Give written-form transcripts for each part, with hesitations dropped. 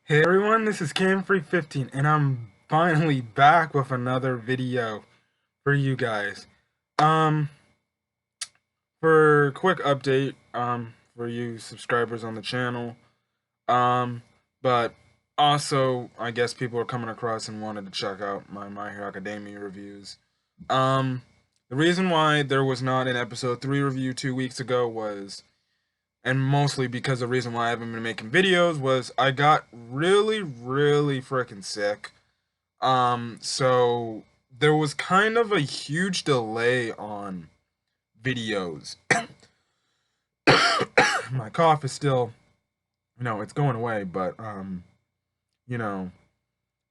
Hey everyone, this is Camfree15 and I'm finally back with another video for you guys. Um for a quick update for you subscribers on the channel. Um but also I guess people are coming across and wanted to check out my Hero Academia reviews. Um the reason why there was not an episode 3 review 2 weeks ago was, and mostly because the reason why I haven't been making videos, was I got really freaking sick. So there was kind of a huge delay on videos. My cough is still, it's going away, but you know,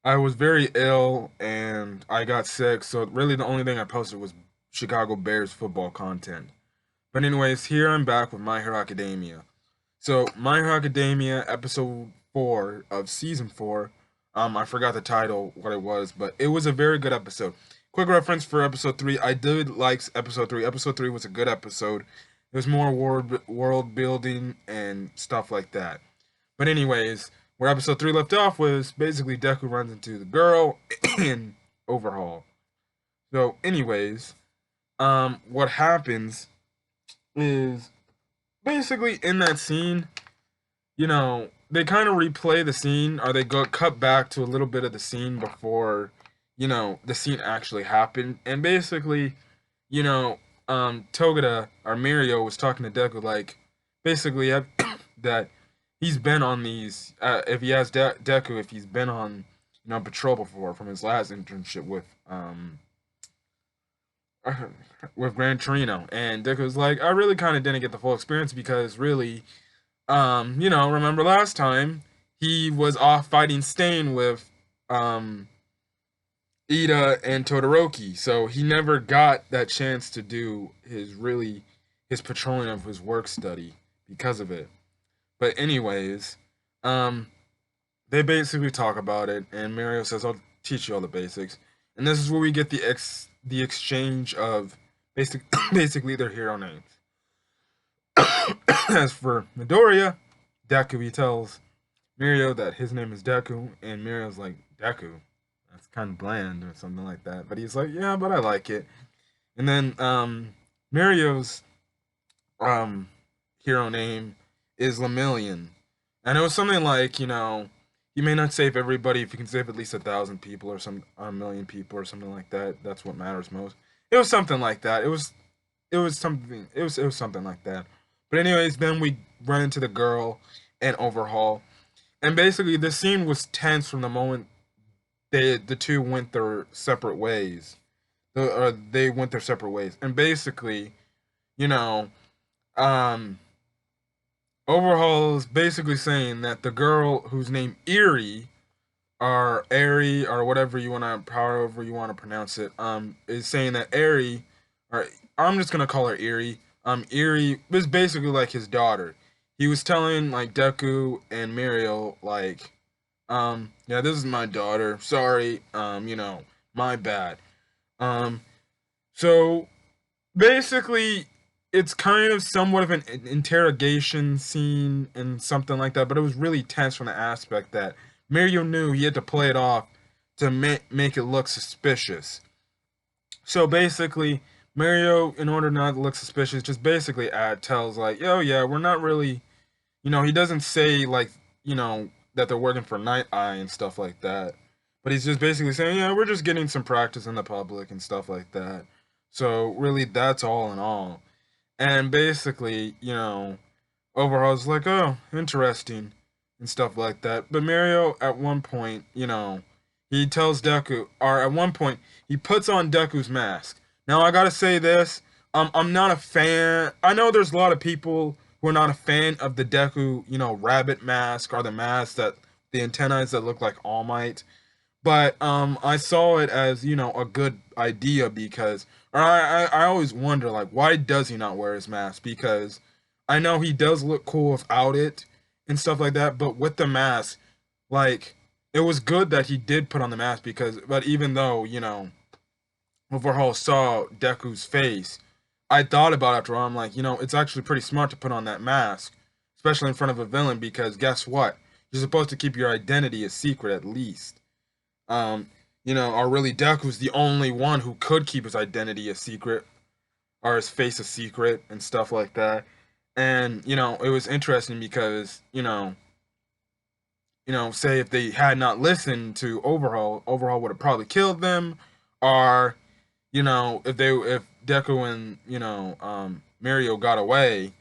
I was very ill and I got sick, so really the only thing I posted was Chicago Bears football content. But anyways, here I'm back with My Hero Academia. So, My Hero Academia, episode 4 of season 4. I forgot the title, what it was, but it was a very good episode. Quick reference for episode 3. I did like episode 3. Episode 3 was a good episode. It was more world building and stuff like that. But anyways, where episode 3 left off was basically Deku runs into the girl in Overhaul. So, anyways, what happens is basically in that scene, they kind of replay the scene, or they go cut back to a little bit of the scene before, the scene actually happened. And basically, Togeda or Mirio was talking to Deku, like, basically that he's been on these. If he has Deku, if he's been on, patrol before from his last internship with Gran Torino, and Deku was like, I really kind of didn't get the full experience because really, remember last time he was off fighting Stain with Ida and Todoroki, so he never got that chance to do his patrolling of his work study because of it. But anyways, um, they basically talk about it, and Mario says, "I'll teach you all the basics," and this is where we get the exchange of basically their hero names. As for Midoriya, Deku, he tells Mirio that his name is Deku, and Mirio's like, Deku? That's kind of bland or something like that. But he's like, yeah, but I like it. And then Mirio's um, hero name is Lemillion. And it was something like, you may not save everybody if you can save at least 1,000 people or a million people or something like that. That's what matters most. It was something like that. It was something like that. But anyways, then we run into the girl and Overhaul, and basically the scene was tense from the moment the two went their separate ways. They went their separate ways, and basically, you know, um, Overhaul is basically saying that the girl whose name Eerie or Airy or whatever you want to, however you want to pronounce it, is saying that Airy, or I'm just gonna call her Eerie. Eerie was basically like his daughter. He was telling like Deku and Mirio like, yeah, this is my daughter. Sorry, my bad. Um, so basically, it's kind of somewhat of an interrogation scene and something like that, but it was really tense from the aspect that Mirio knew he had to play it off to make it look suspicious. So basically, Mario, in order not to look suspicious, just basically tells like, "Yo, yeah, we're not really," he doesn't say like, that they're working for Night Eye and stuff like that, but he's just basically saying, "Yeah, we're just getting some practice in the public and stuff like that." So really, that's all in all. And basically, Overhaul's like, "Oh, interesting," and stuff like that. But Mario, at one point, he tells Deku, or at one point, he puts on Deku's mask. Now, I gotta say this. I'm not a fan. I know there's a lot of people who are not a fan of the Deku, rabbit mask, or the mask that the antennae that look like All Might. But I saw it as a good idea because, or I always wonder like, why does he not wear his mask? Because I know he does look cool without it and stuff like that, but with the mask, like, it was good that he did put on the mask because, but even though Overhaul saw Deku's face, I thought about it after all. I'm like, it's actually pretty smart to put on that mask, especially in front of a villain, because guess what? You're supposed to keep your identity a secret at least. Um, or really Deku's the only one who could keep his identity a secret or his face a secret and stuff like that. And it was interesting because say if they had not listened to Overhaul, Overhaul would have probably killed them, or if Deku and Mario got away,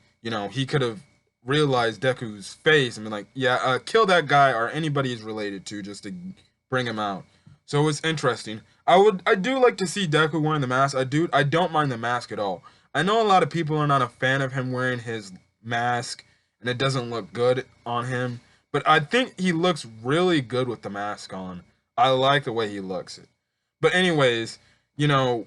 he could have realized Deku's face and been like, yeah, kill that guy or anybody he's related to just to bring him out. So it's interesting. I do like to see Deku wearing the mask. I don't mind the mask at all. I know a lot of people are not a fan of him wearing his mask and it doesn't look good on him, but I think he looks really good with the mask on. I like the way he looks it. But anyways, you know,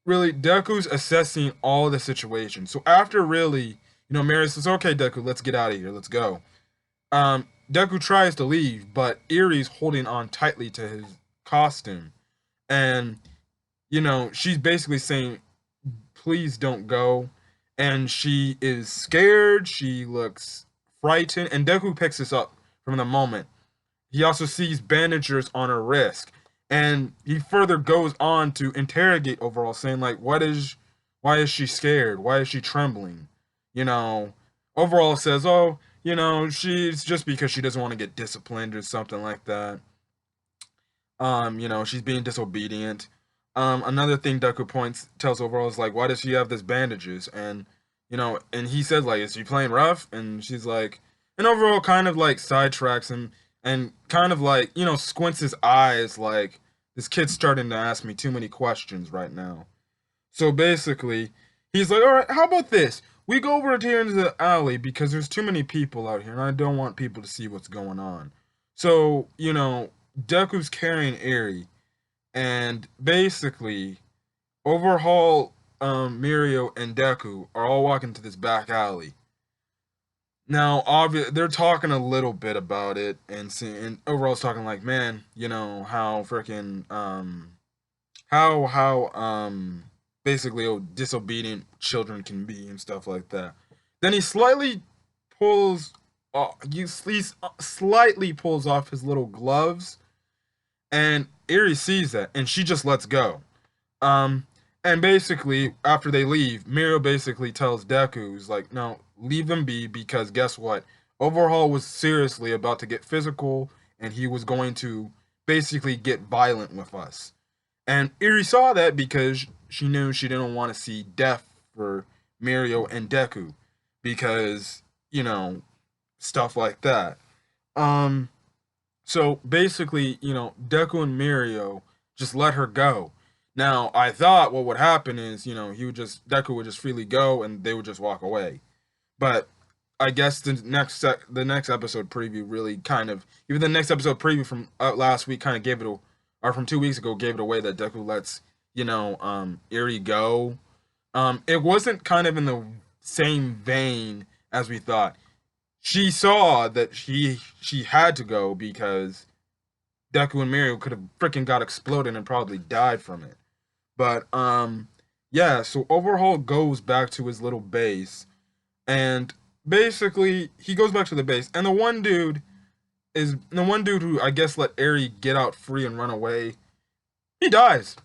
really Deku's assessing all the situations. So after really, Mary says, "Okay, Deku, let's get out of here. Let's go." Deku tries to leave, but Erie's holding on tightly to his costume, and she's basically saying, "Please don't go." And she is scared. She looks frightened, and Deku picks this up from the moment. He also sees bandagers on her wrist, and he further goes on to interrogate Overall, saying like, why is she scared? Why is she trembling? You know, Overall says, oh, she's just because she doesn't want to get disciplined or something like that. She's being disobedient. Another thing Deku tells Overall is like, why does she have this bandages? And and he says like, is she playing rough? And she's like, and Overall kind of like sidetracks him and kind of like, squints his eyes like, this kid's starting to ask me too many questions right now. So basically, he's like, all right, how about this? We go over here into the alley because there's too many people out here and I don't want people to see what's going on. So, Deku's carrying Eri, and basically, Overhaul, Mirio, and Deku are all walking to this back alley. Now, they're talking a little bit about it, and Overall's talking like, man, how freaking, basically, disobedient children can be and stuff like that. Then he slightly pulls, slightly pulls off his little gloves, and Eri sees that, and she just lets go. And basically, after they leave, Mirio basically tells Deku, he's like, no, leave them be, because guess what? Overhaul was seriously about to get physical, and he was going to basically get violent with us. And Eri saw that because she knew she didn't want to see death for Mirio and Deku, because, stuff like that. So basically, Deku and Mirio just let her go. Now, I thought what would happen is, Deku would just freely go and they would just walk away. But I guess the next episode preview really kind of, even the next episode preview from last week kind of gave it, or from 2 weeks ago gave it away that Deku lets, Eri go. It wasn't kind of in the same vein as we thought. She saw that she had to go because Deku and Mirio could have freaking got exploded and probably died from it. But yeah, so Overhaul goes back to his little base, and basically he goes back to the base, and the one dude who I guess let Eri get out free and run away, he dies.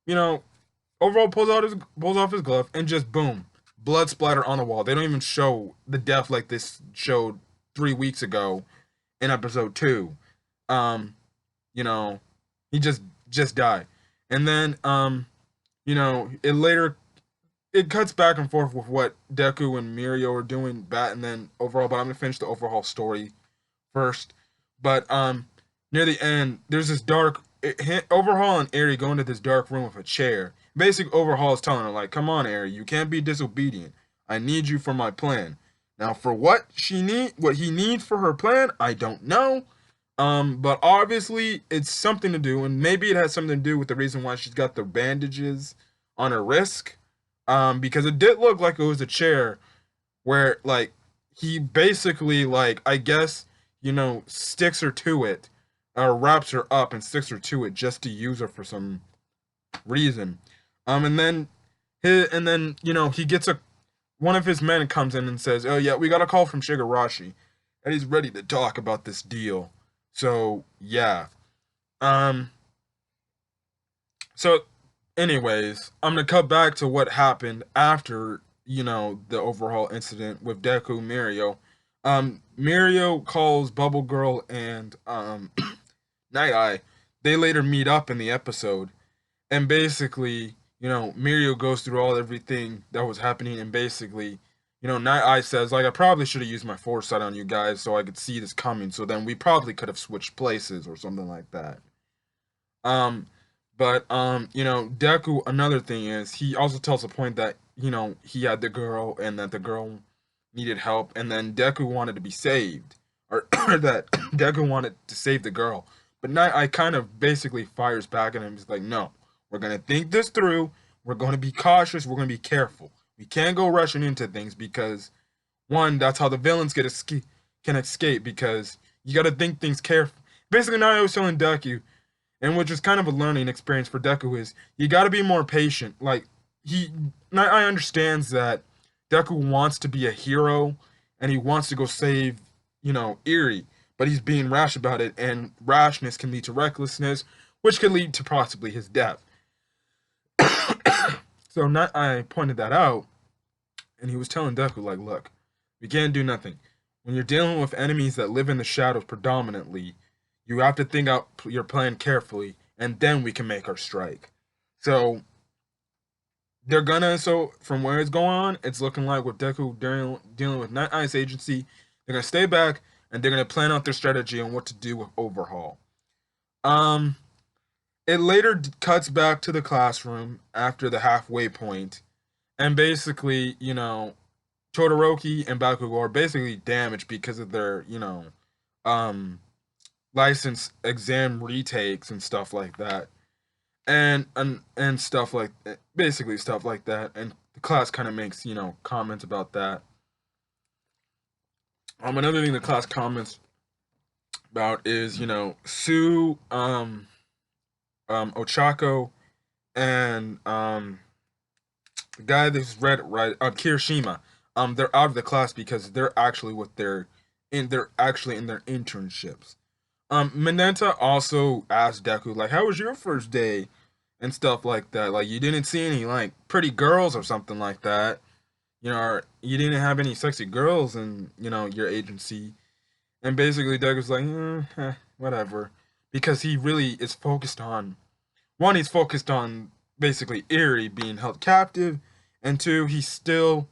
Overhaul pulls off his glove and just boom, blood splatter on the wall. They don't even show the death like this showed 3 weeks ago in episode 2. He just died. And then it cuts back and forth with what Deku and Mirio are doing, and then Overall, but I'm gonna finish the Overhaul story first. But near the end, there's this Overhaul and Eri go into this dark room with a chair. Basically, Overhaul is telling her like, "Come on, Eri, you can't be disobedient. I need you for my plan." Now, for what he needs for her plan, I don't know. But obviously it's something to do, and maybe it has something to do with the reason why she's got the bandages on her wrist. Because it did look like it was a chair where like he basically like I guess sticks her to it, or wraps her up and sticks her to it just to use her for some reason. And then he gets one of his men comes in and says, "Oh yeah, we got a call from Shigarashi." and he's ready to talk about this deal. So yeah. Um. So, anyways, I'm gonna cut back to what happened after the overhaul incident with Deku Mirio. Mirio calls Bubble Girl and Night Eye. They later meet up in the episode, and basically, Mirio goes through everything that was happening, and basically, Night Eye says, like, I probably should have used my foresight on you guys so I could see this coming. So then we probably could have switched places or something like that. Um, but Deku. Another thing is he also tells a point that he had the girl and that the girl needed help, and then Deku wanted to be saved, or that Deku wanted to save the girl. But Night Eye kind of basically fires back at him. He's like, no, we're gonna think this through. We're gonna be cautious. We're gonna be careful. We can't go rushing into things because one, that's how the villains can escape because you got to think things careful. Basically, Night Eye was telling Deku, and which is kind of a learning experience for Deku, is you got to be more patient. Like I understands that Deku wants to be a hero and he wants to go save, Eri, but he's being rash about it, and rashness can lead to recklessness, which could lead to possibly his death. So I pointed that out, and he was telling Deku, like, look, we can't do nothing. When you're dealing with enemies that live in the shadows predominantly, you have to think out your plan carefully, and then we can make our strike. So from where it's going on, it's looking like with Deku dealing with Night Eye's agency, they're gonna stay back and they're gonna plan out their strategy on what to do with Overhaul. It later cuts back to the classroom after the halfway point, and basically, Todoroki and Bakugo are basically damaged because of their, um, license exam retakes and stuff like that, and stuff like basically stuff like that, and the class kind of makes comments about that. Another thing the class comments about is Sue, Ochako, and the guy that's read right, Kirishima. They're out of the class because they're actually they're actually in their internships. Mineta also asked Deku, like, how was your first day? And stuff like that. Like, you didn't see any, like, pretty girls or something like that. Or you didn't have any sexy girls in, your agency. And basically, Deku's like, whatever. Because he really is focused on, one, he's focused on basically Eri being held captive. And two, he still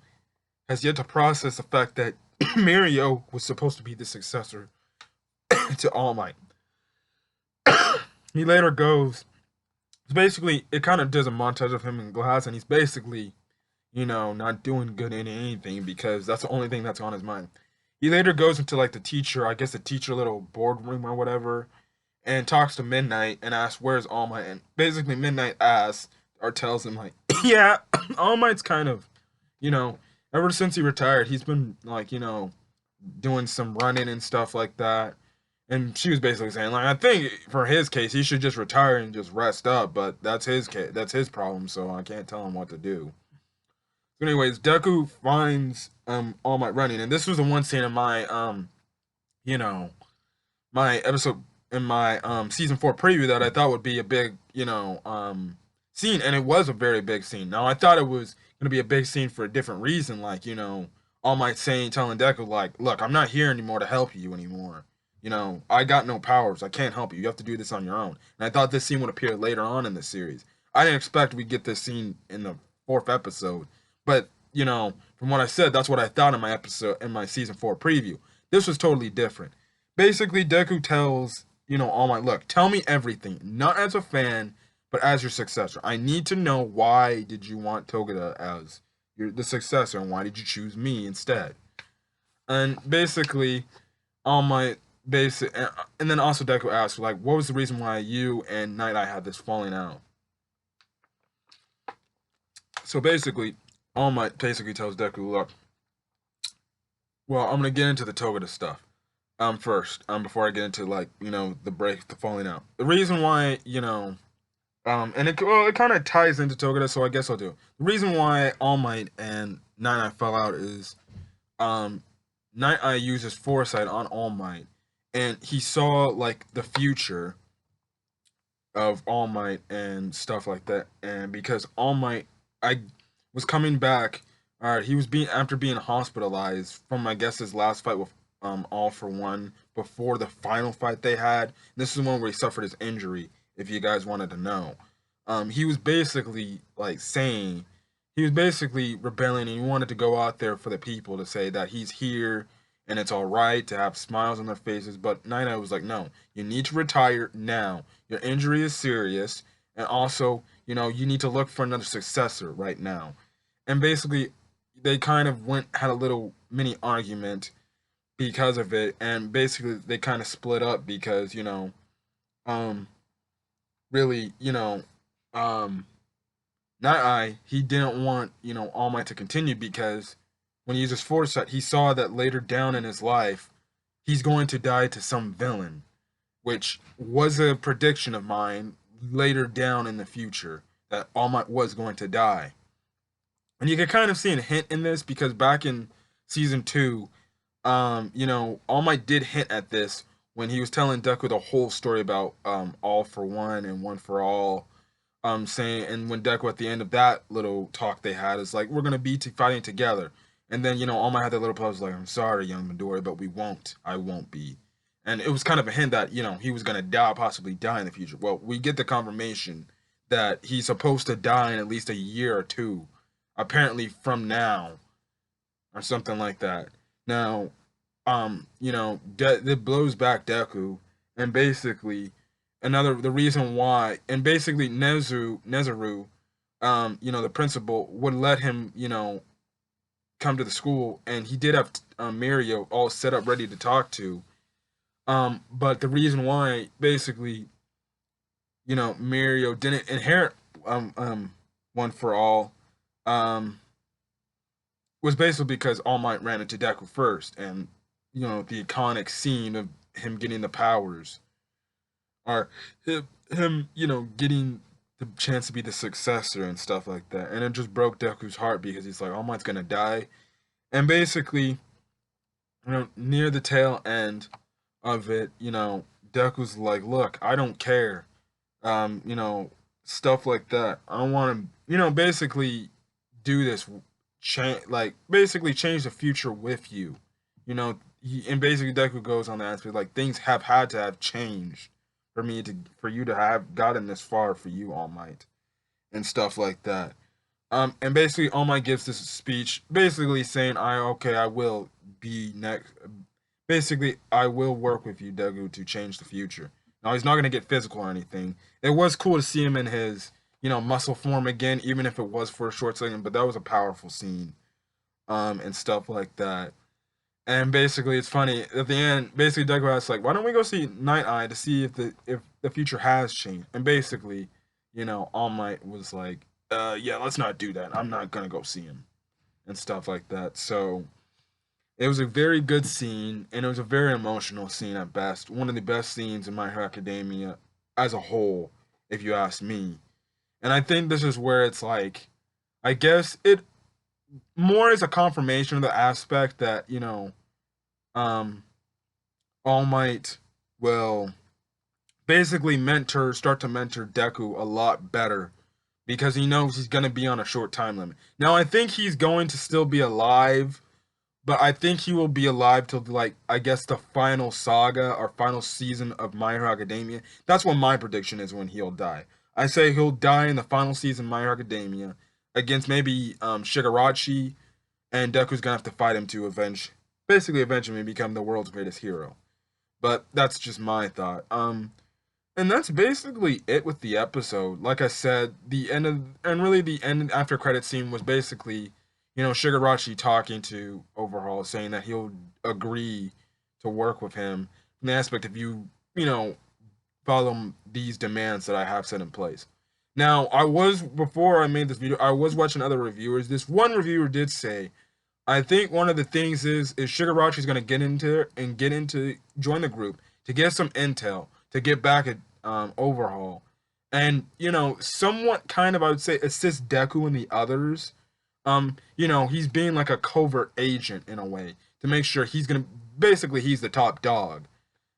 has yet to process the fact that Mirio was supposed to be the successor to All Might. He later goes. Basically, it kind of does a montage of him in glass, and he's basically, not doing good in anything because that's the only thing that's on his mind. He later goes into like the teacher, I guess the teacher little boardroom or whatever, and talks to Midnight and asks, "Where's All Might?" And basically, Midnight asks or tells him like, "Yeah, All Might's kind of, ever since he retired, he's been like, doing some running and stuff like that." And she was basically saying, like, I think for his case, he should just retire and just rest up. But that's his case, that's his problem. So I can't tell him what to do. So, anyways, Deku finds All Might running, and this was the one scene in my you know, my episode in my season 4 preview that I thought would be a big scene, and it was a very big scene. Now I thought it was gonna be a big scene for a different reason, like All Might telling Deku, like, look, I'm not here anymore to help you anymore. I got no powers. I can't help you. You have to do this on your own. And I thought this scene would appear later on in the series. I didn't expect we'd get this scene in the 4th episode. But, from what I said, that's what I thought in my season 4 preview. This was totally different. Basically, Deku tells, All Might, look, tell me everything. Not as a fan, but as your successor. I need to know, why did you want Togeda as the successor, and why did you choose me instead? And basically, All Might and then also Deku asks, like, what was the reason why you and Night Eye had this falling out? So basically, All Might basically tells Deku, look, well, I'm gonna get into the Togeda stuff first, before I get into, like, the falling out. The reason why, and it kind of ties into Togeda, so I guess I'll do it. The reason why All Might and Night Eye fell out is Night Eye uses foresight on All Might, and he saw like the future of All Might and stuff like that. And because All Might, I was coming back. All right, he was being after being hospitalized from I guess his last fight with All for One before the final fight they had. This is one where he suffered his injury. If you guys wanted to know, he was basically like saying he was basically rebelling and he wanted to go out there for the people to say that he's here and it's all right to have smiles on their faces. But Night Eye was like, no, you need to retire now. Your injury is serious, and also, you need to look for another successor right now. And basically, they kind of had a little mini argument because of it, and basically they kind of split up because um, really, um, Night Eye, he didn't want, All Might to continue because when he uses foresight, he saw that later down in his life, he's going to die to some villain, which was a prediction of mine later down in the future that All Might was going to die. And you can kind of see a hint in this because back in season two, All Might did hint at this when he was telling Deku the whole story about All for One and One for All, saying, and when Deku at the end of that little talk they had is like, we're gonna be fighting together, and then All Might had that little pause like, I'm sorry, young Midori, but we won't. I won't be. And it was kind of a hint that he was gonna die, possibly die in the future. Well, we get the confirmation that he's supposed to die in at least a year or two, apparently from now, or something like that. Now, it blows back Deku, and basically the reason why, and basically Nezaru, the principal would let him, come to the school, and he did have Mirio all set up ready to talk to. But the reason why, basically, Mirio didn't inherit One for All, was basically because All Might ran into Deku first, and the iconic scene of him getting the powers, or him getting the chance to be the successor and stuff like that, and it just broke Deku's heart because he's like, All Might's gonna die, and basically, near the tail end of it, Deku's like, look, I don't care, stuff like that. I don't want to, basically do this basically change the future with you. And basically Deku goes on the aspect like things have had to have changed for you to have gotten this far for you, All Might, and stuff like that. And basically All Might gives this speech basically saying, I will be next, basically I will work with you, Deku, to change the future. Now he's not gonna get physical or anything. It was cool to see him in his muscle form again, even if it was for a short second, but that was a powerful scene, and stuff like that. And basically, it's funny at the end. Basically, Deku asks like, "Why don't we go see Night Eye to see if the future has changed?" And basically, All Might was like, yeah, let's not do that. I'm not gonna go see him," and stuff like that. So it was a very good scene, and it was a very emotional scene at best. One of the best scenes in My Hero Academia as a whole, if you ask me. And I think this is where it's like, I guess it more is a confirmation of the aspect that um, All Might will basically start to mentor Deku a lot better because he knows he's gonna be on a short time limit. Now I think he's going to still be alive, but I think he will be alive till like I guess the final saga or final season of My Hero Academia. That's what my prediction is when he'll die. I say he'll die in the final season of My Hero Academia against maybe Shigarashi, and Deku's gonna have to fight him to basically eventually become the world's greatest hero. But that's just my thought. And that's basically it with the episode. Like I said, the end after credit scene was basically, Shigarashi talking to Overhaul, saying that he'll agree to work with him from the aspect of follow these demands that I have set in place. Now, before I made this video, I was watching other reviewers. This one reviewer did say, I think one of the things is Shigarashi going to join the group to get some intel to get back at Overhaul, and somewhat kind of I would say assist Deku and the others. He's being like a covert agent in a way to make sure he's gonna basically he's the top dog.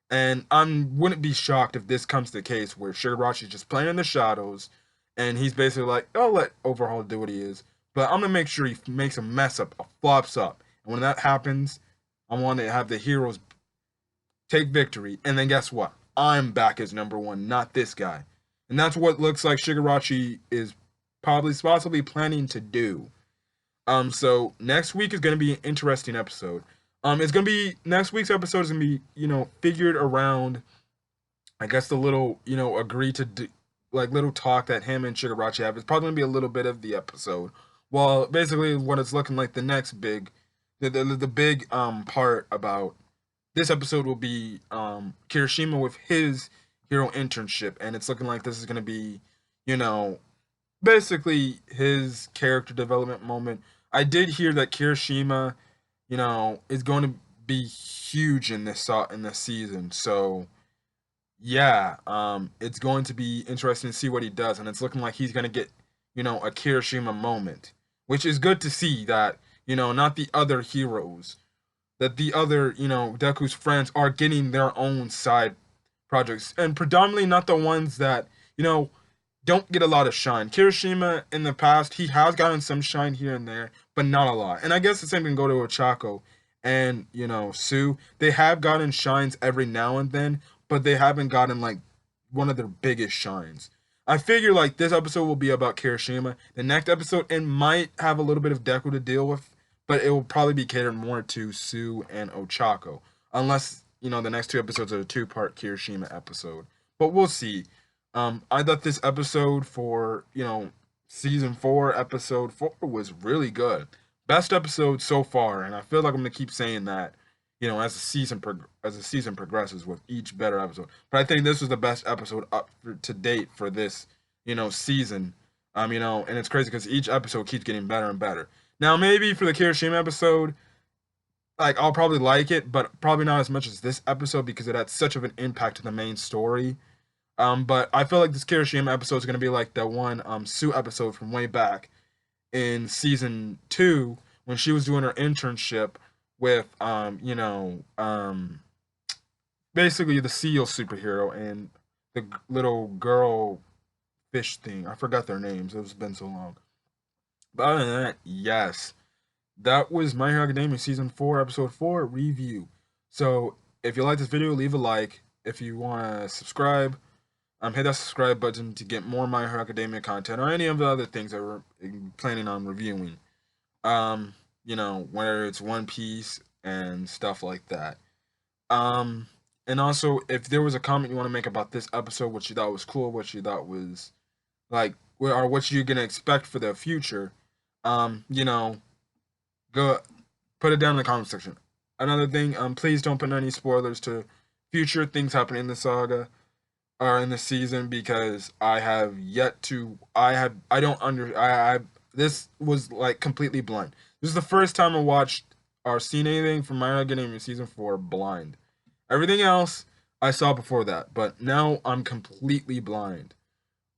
And I wouldn't be shocked if this comes to the case where Shigarachi's just playing in the shadows, and he's basically like, I'll let Overhaul do what he is, but I'm gonna make sure he makes a mess up, flops up. And when that happens, I want to have the heroes take victory, and then guess what? I'm back as number one, not this guy. And that's what looks like Shigarachi is possibly planning to do. So next week is gonna be an interesting episode. It's gonna be next week's episode is gonna be, figured around, I guess the little, agree to do, like little talk that him and Shigarachi have. It's probably gonna be a little bit of the episode. Well, basically what it's looking like the next big, the big part about this episode will be Kirishima with his hero internship, and it's looking like this is gonna be, you know, basically his character development moment. I did hear that Kirishima, is going to be huge in this season. So yeah, it's going to be interesting to see what he does, and it's looking like he's going to get, a Kirishima moment, which is good to see that, not the other heroes, that the other, Deku's friends are getting their own side projects, and predominantly not the ones that, don't get a lot of shine. Kirishima in the past, he has gotten some shine here and there, but not a lot. And I guess the same can go to Ochako and, Sue. They have gotten shines every now and then, but they haven't gotten like one of their biggest shines. I figure like this episode will be about Kirishima. The next episode, it might have a little bit of Deku to deal with, but it will probably be catered more to Sue and Ochako. Unless, the next two episodes are a two-part Kirishima episode. But we'll see. I thought this episode for, season 4, episode 4 was really good. Best episode so far, and I feel like I'm gonna keep saying that, as the season progresses with each better episode. But I think this was the best episode up to date for this, season. And it's crazy because each episode keeps getting better and better. Now maybe for the Kirishima episode, like I'll probably like it, but probably not as much as this episode because it had such of an impact to the main story. But I feel like this Kirishima episode is gonna be like the one Sue episode from way back in season 2 when she was doing her internship with basically the seal superhero and the little girl fish thing. I forgot their names. It's been so long. But other than that, yes, that was My Hero Academia season 4, episode 4 review. So if you like this video, leave a like. If you want to subscribe, hit that subscribe button to get more My Hero Academia content or any of the other things that we're planning on reviewing. Whether it's One Piece and stuff like that. And also, if there was a comment you want to make about this episode, what you thought was cool, what you thought was like, or what you're gonna expect for the future, go put it down in the comment section. Another thing, please don't put any spoilers to future things happening in the saga or in the season because this was like completely blind. This is the first time I watched or seen anything from My Hero Academia season 4 blind. Everything else I saw before that, but now I'm completely blind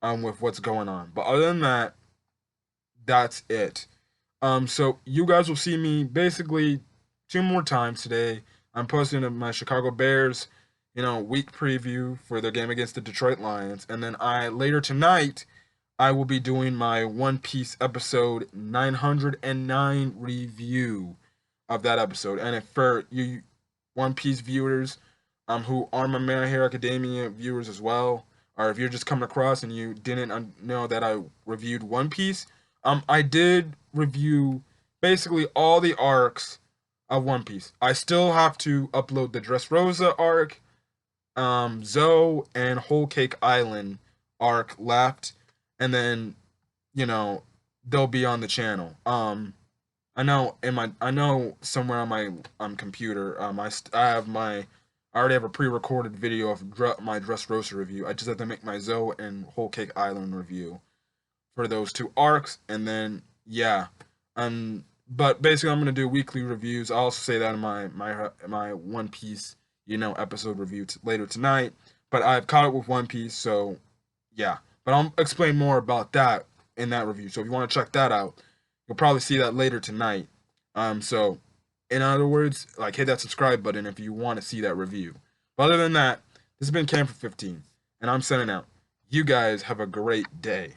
with what's going on. But other than that, that's it. So you guys will see me basically 2 more times today. I'm posting my Chicago Bears, week preview for their game against the Detroit Lions, and then later tonight I will be doing my One Piece episode 909 review of that episode. And if for you One Piece viewers, who are my My Hero Academia viewers as well, or if you're just coming across and you didn't know that I reviewed One Piece, I did review basically all the arcs of One Piece. I still have to upload the Dressrosa arc, Zoe and Whole Cake Island arc left, and then they'll be on the channel. I know somewhere on my computer, I already have a pre-recorded video of my Dressrosa review. I just have to make my Zoe and Whole Cake Island review for those 2 arcs, and then yeah, but basically I'm gonna do weekly reviews. I'll also say that in my One Piece episode review later tonight. But I've caught up with One Piece, so yeah. But I'll explain more about that in that review. So if you want to check that out, you'll probably see that later tonight. So In other words, like hit that subscribe button if you want to see that review. But other than that, this has been Cam for 15, and I'm signing out. You guys have a great day.